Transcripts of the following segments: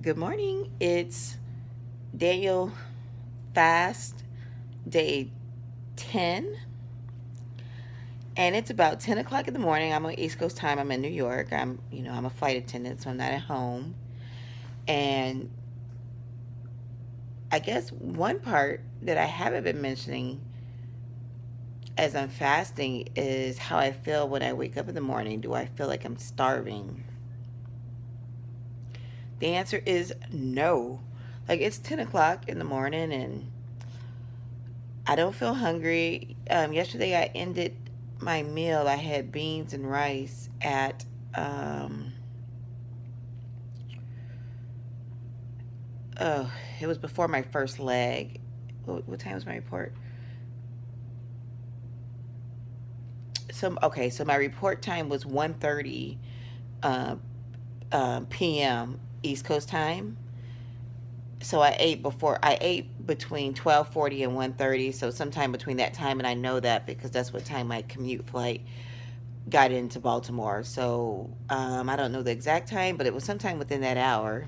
Good morning. It's Daniel Fast Day 10, and it's about 10 o'clock in the morning. I'm on East Coast time. I'm in New York. I'm a flight attendant, so I'm not at home. And I guess one part that I haven't been mentioning as I'm fasting is how I feel when I wake up in the morning. Do I feel like I'm starving? The answer is no. Like it's 10 o'clock in the morning and I don't feel hungry. Yesterday I ended my meal. I had beans and rice at oh, it was before my first leg. What time was my report? So my report time was 1:30 uh, p.m. East Coast time. So I ate between 12:40 and 1:30. So sometime between that time, and I know that because that's what time my commute flight got into Baltimore. So I don't know the exact time, but it was sometime within that hour.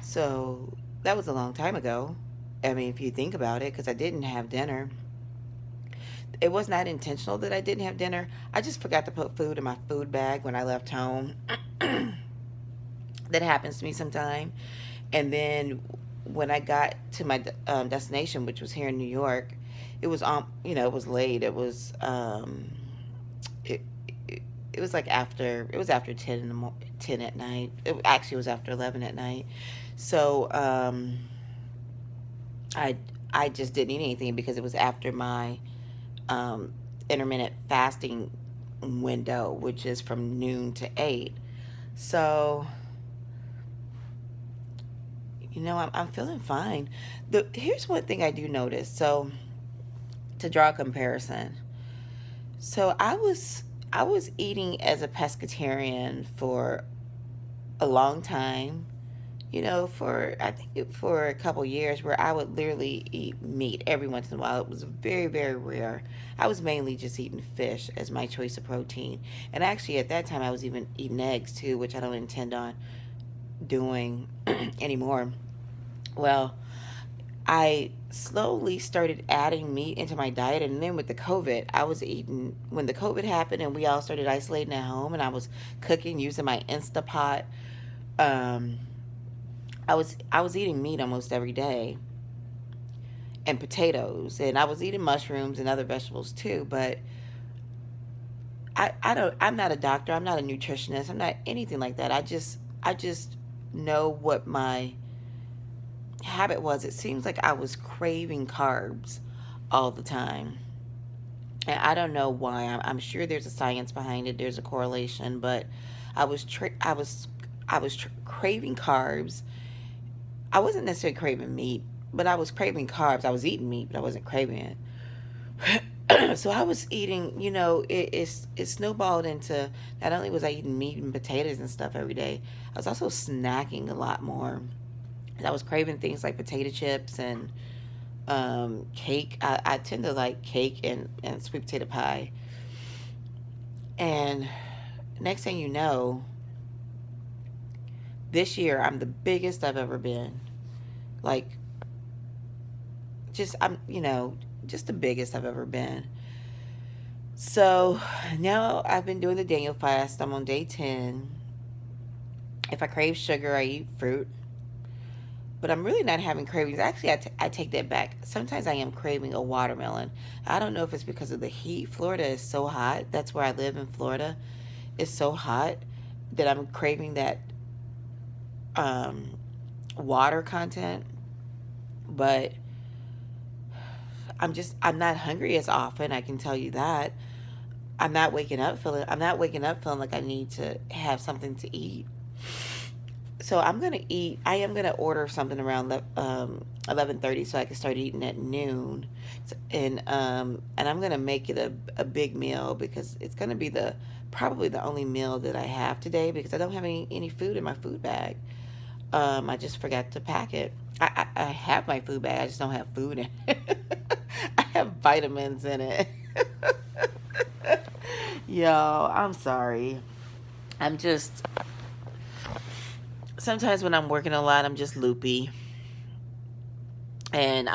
So that was a long time ago. I mean, if you think about it, because I didn't have dinner. It was not intentional that I didn't have dinner. I just forgot to put food in my food bag when I left home. That happens to me sometime. And then when I got to my destination, which was here in New York, it was it was late. It, it, it was like after it was after 10 at night. It actually was after 11 at night. So I I just didn't eat anything because it was after my um, intermittent fasting window, which is from noon to 8. So I'm feeling fine. Here's one thing I do notice. So to draw a comparison, so I was eating as a pescatarian for a long time. For I think for a couple years where I would literally eat meat every once in a while. It was very, very rare. I was mainly just eating fish as my choice of protein. And actually at that time I was even eating eggs too, which I don't intend on doing anymore. Well, I slowly started adding meat into my diet, and then with the COVID, I was eating when the COVID happened and we all started isolating at home, and I was cooking using my Instapot. Um, I was eating meat almost every day and potatoes, and I was eating mushrooms and other vegetables too. But I'm not a doctor. I'm not a nutritionist. I'm not anything like that. I just know what my habit was. It seems like I was craving carbs all the time. And I don't know why. I'm sure there's a science behind it. There's a correlation, but I was craving carbs. I wasn't necessarily craving meat, but I was craving carbs. I was eating meat, but I wasn't craving it. So I was eating. It snowballed into not only was I eating meat and potatoes and stuff every day, I was also snacking a lot more. And I was craving things like potato chips and cake. I tend to like cake and sweet potato pie. And next thing you know, this year I'm the biggest I've ever been. Like, just the biggest I've ever been. So now I've been doing the Daniel fast. I'm on day 10. If I crave sugar, I eat fruit. But I'm really not having cravings. Actually, I take that back. Sometimes I am craving a watermelon. I don't know if it's because of the heat. Florida is so hot. That's where I live in Florida. It's so hot that I'm craving that um, water content. But I'm not hungry as often. I can tell you that. I'm not waking up feeling like I need to have something to eat. So I am gonna order something around 11:30 so I can start eating at noon. And I'm gonna make it a big meal because it's gonna be the probably the only meal that I have today because I don't have any food in my food bag. I just forgot to pack it. I have my food bag. I just don't have food in it. I have vitamins in it. Yo, I'm sorry. I'm just sometimes when I'm working a lot, I'm just loopy. And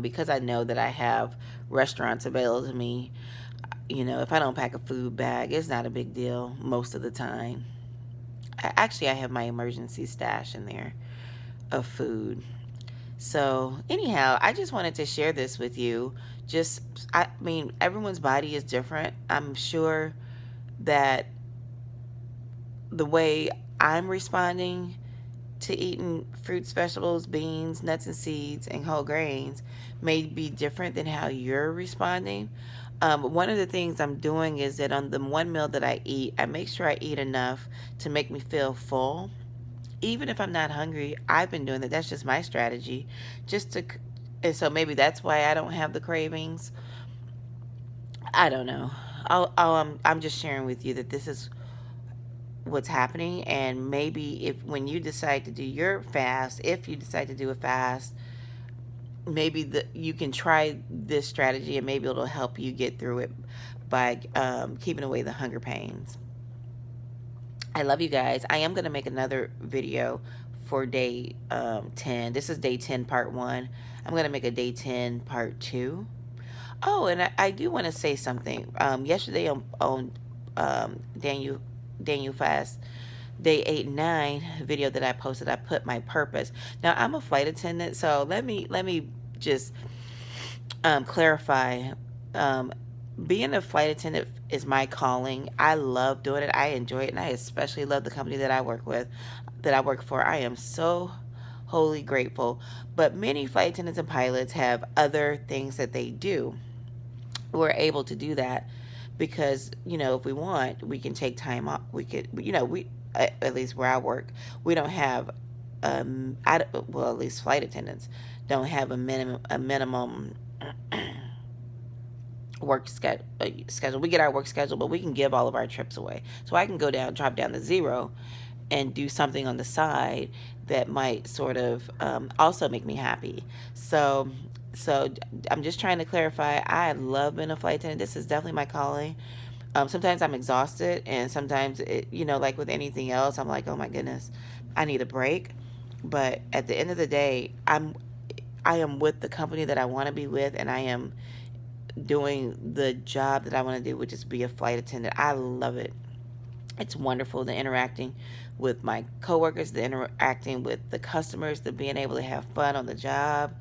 because I know that I have restaurants available to me, if I don't pack a food bag, it's not a big deal most of the time. I have my emergency stash in there of food. So, anyhow, I just wanted to share this with you. Just, I mean, everyone's body is different. I'm sure that the way I'm responding to eating fruits, vegetables, beans, nuts, and seeds, and whole grains may be different than how you're responding. One of the things I'm doing is that on the one meal that I eat, I make sure I eat enough to make me feel full. Even if I'm not hungry, I've been doing that. That's just my strategy. Just to, and so maybe that's why I don't have the cravings. I don't know. I'm just sharing with you that this is what's happening, and maybe if when you decide to do your fast, if you decide to do a fast, maybe you can try this strategy, and maybe it'll help you get through it by keeping away the hunger pains. I love you guys. I am going to make another video for day 10. This is day 10 part 1. I'm going to make a day 10 part 2. Oh, and I do want to say something. Yesterday on Daniel Fast day 8 and 9 video that I posted, I put my purpose. Now I'm a flight attendant, so let me just clarify. Um, Being a flight attendant is my calling. I love doing it. I enjoy it, and I especially love the company that I work with, that I work for. I am so wholly grateful. But many flight attendants and pilots have other things that they do. We're able to do that because if we want, we can take time off. We could, we at least where I work, we don't have well, at least flight attendants don't have a minimum work schedule. We get our work schedule, but we can give all of our trips away. So I can drop down to zero, and do something on the side that might sort of also make me happy. So I'm just trying to clarify. I love being a flight attendant. This is definitely my calling. Sometimes I'm exhausted, and sometimes like with anything else, I'm like, oh my goodness, I need a break. But at the end of the day, I am with the company that I want to be with, and I am doing the job that I want to do, which is be a flight attendant. I love it. It's wonderful, the interacting with my coworkers, the interacting with the customers, the being able to have fun on the job.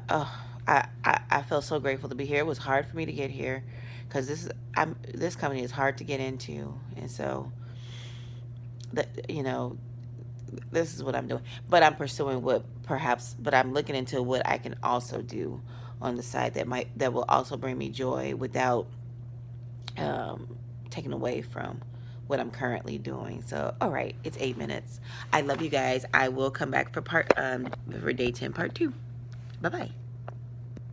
Oh, I feel so grateful to be here. It was hard for me to get here because this company is hard to get into, and so that this is what I'm doing. But I'm pursuing but I'm looking into what I can also do on the side that will also bring me joy without taken away from what I'm currently doing. So, all right, it's 8 minutes. I love you guys. I will come back for day 10, part 2. Bye bye.